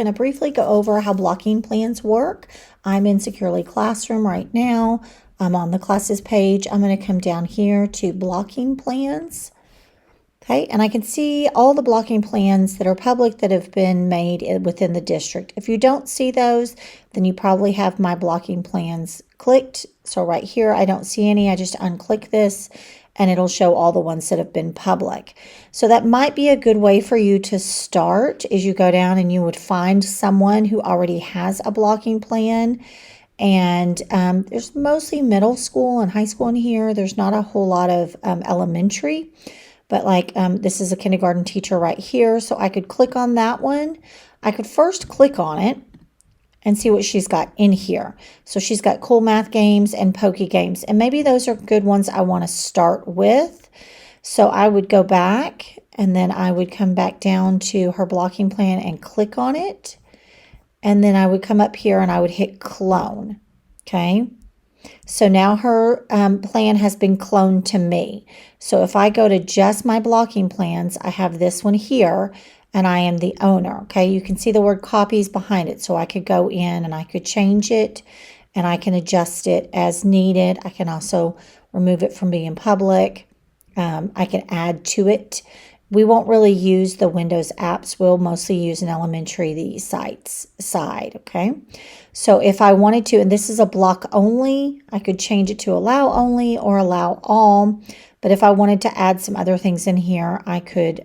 going to briefly go over how blocking plans work. I'm in Securely Classroom right now. I'm on the classes page. I'm going to come down here to blocking plans. Okay, and I can see all the blocking plans that are public that have been made within the district. If you don't see those, then you probably have my blocking plans clicked. So right here, I don't see any. I just unclick this and it'll show all the ones that have been public. So that might be a good way for you to start, is you go down and you would find someone who already has a blocking plan. And there's mostly middle school and high school in here. There's not a whole lot of elementary. But like this is a kindergarten teacher right here, so I could click on that one. I could first click on it and see what she's got in here. So she's got cool math games and pokey games, and maybe those are good ones I want to start with. So I would go back and then I would come back down to her blocking plan and click on it. And then I would come up here and I would hit clone, okay? So now her plan has been cloned to me. So if I go to just my blocking plans, I have this one here and I am the owner. Okay, you can see the word copies behind it. So I could go in and I could change it and I can adjust it as needed. I can also remove it from being public. I can add to it. We won't really use the Windows apps. We'll mostly use an elementary sites side, okay? So if I wanted to, and this is a block only, I could change it to allow only or allow all. But if I wanted to add some other things in here, I could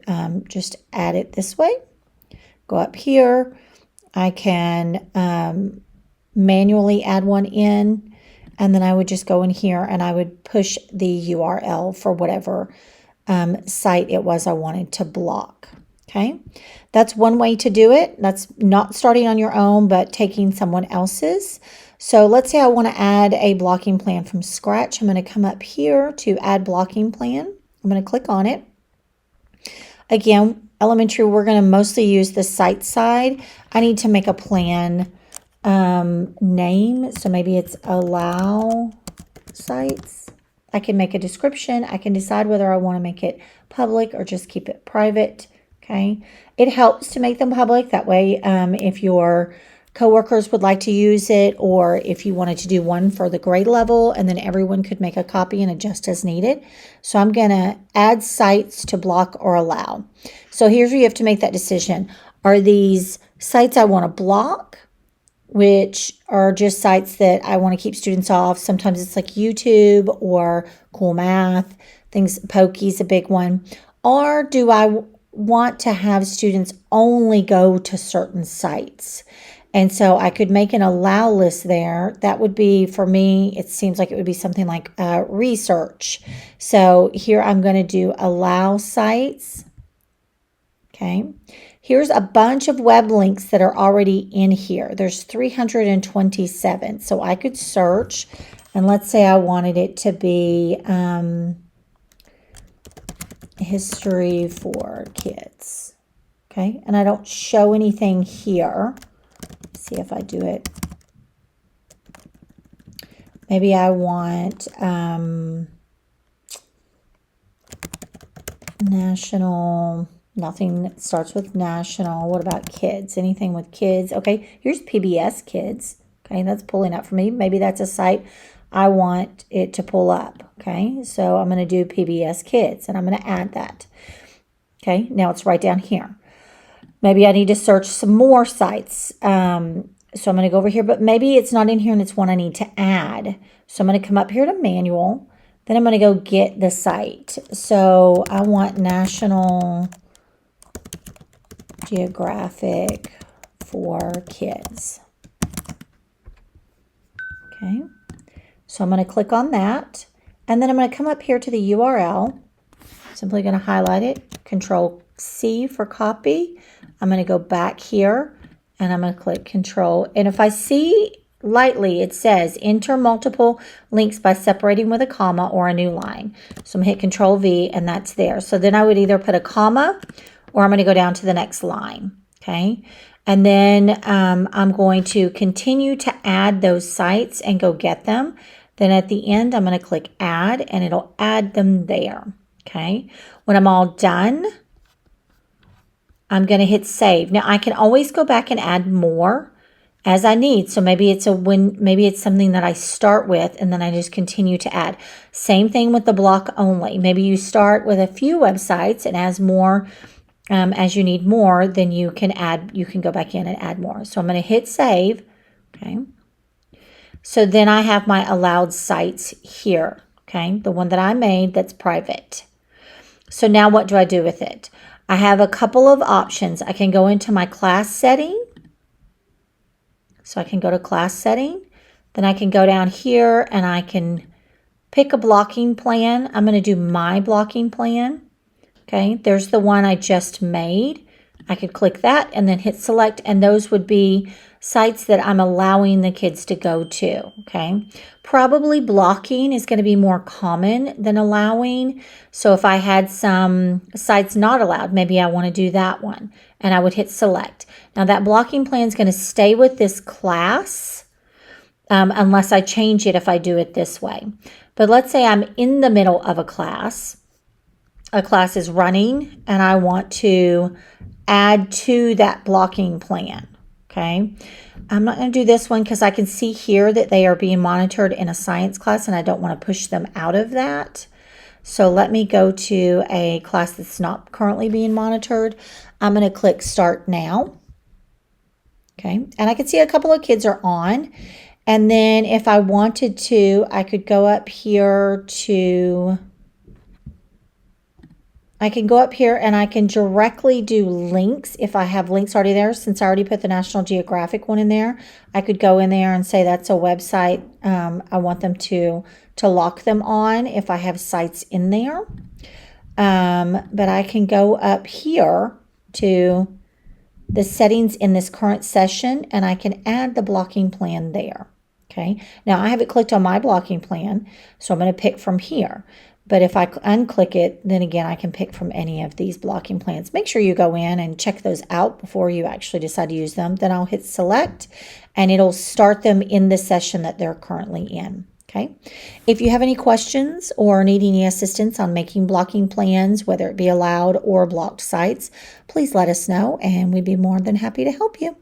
just add it this way. Go up here. I can manually add one in, and then I would just go in here and I would push the URL for whatever site it was I wanted to block. Okay, that's one way to do it. That's not starting on your own, but taking someone else's. So let's say I want to add a blocking plan from scratch. I'm going to come up here to add blocking plan. I'm going to click on it. Again, elementary, we're going to mostly use the site side. I need to make a plan name. So maybe it's allow sites. I can make a description. I can decide whether I want to make it public or just keep it private. Okay. It helps to make them public. That way, if your coworkers would like to use it, or if you wanted to do one for the grade level, and then everyone could make a copy and adjust as needed. So I'm going to add sites to block or allow. So here's where you have to make that decision. Are these sites I want to block, which are just sites that I want to keep students off? Sometimes it's like YouTube or Cool Math, things, Pokey's a big one. Or do I want to have students only go to certain sites? And so I could make an allow list there. That would be, for me, it seems like it would be something like research. So here I'm going to do allow sites. Okay. Here's a bunch of web links that are already in here. There's 327. So I could search, and let's say I wanted it to be history for kids. Okay. And I don't show anything here. See if I do it. Maybe I want national, nothing that starts with national. What about kids? Anything with kids? Okay, here's PBS Kids. Okay, that's pulling up for me. Maybe that's a site I want it to pull up. Okay, so I'm going to do PBS Kids, and I'm going to add that. Okay, now it's right down here. Maybe I need to search some more sites. So I'm going to go over here, but maybe it's not in here and it's one I need to add. So I'm going to come up here to manual. Then I'm going to go get the site. So I want National Geographic for Kids. Okay. So I'm going to click on that. And then I'm going to come up here to the URL. Simply going to highlight it. Control C for copy. I'm going to go back here and I'm going to click Control. And if I see lightly, it says enter multiple links by separating with a comma or a new line. So I'm going to hit Control V and that's there. So then I would either put a comma or I'm going to go down to the next line. Okay. And then I'm going to continue to add those sites and go get them. Then at the end, I'm going to click Add and it'll add them there. Okay. When I'm all done, I'm going to hit save. Now I can always go back and add more as I need. So maybe it's maybe it's something that I start with and then I just continue to add. Same thing with the block only. Maybe you start with a few websites, and as more as you need more, then you can go back in and add more. So I'm going to hit save. Okay. So then I have my allowed sites here. Okay. The one that I made that's private. So now what do I do with it? I have a couple of options. I can go into my class setting. So I can go to class setting. Then I can go down here and I can pick a blocking plan. I'm going to do my blocking plan. Okay, there's the one I just made. I could click that and then hit select, and those would be sites that I'm allowing the kids to go to. Okay, probably blocking is going to be more common than allowing. So if I had some sites not allowed, maybe I want to do that one, and I would hit select. Now that blocking plan is going to stay with this class unless I change it if I do it this way. But let's say I'm in the middle of a class is running, and I want to add to that blocking plan. Okay, I'm not going to do this one because I can see here that they are being monitored in a science class, and I don't want to push them out of that. So let me go to a class that's not currently being monitored. I'm going to click start now. Okay, and I can see a couple of kids are on. And then if I wanted to, I could go up here to... I can go up here and I can directly do links if I have links already there. Since I already put the National Geographic one in there, I could go in there and say that's a website I want them to lock them on if I have sites in there. But I can go up here to the settings in this current session and I can add the blocking plan there. Okay, now I have it clicked on my blocking plan, so I'm going to pick from here. But if I unclick it, then again, I can pick from any of these blocking plans. Make sure you go in and check those out before you actually decide to use them. Then I'll hit select and it'll start them in the session that they're currently in. Okay. If you have any questions or need any assistance on making blocking plans, whether it be allowed or blocked sites, please let us know and we'd be more than happy to help you.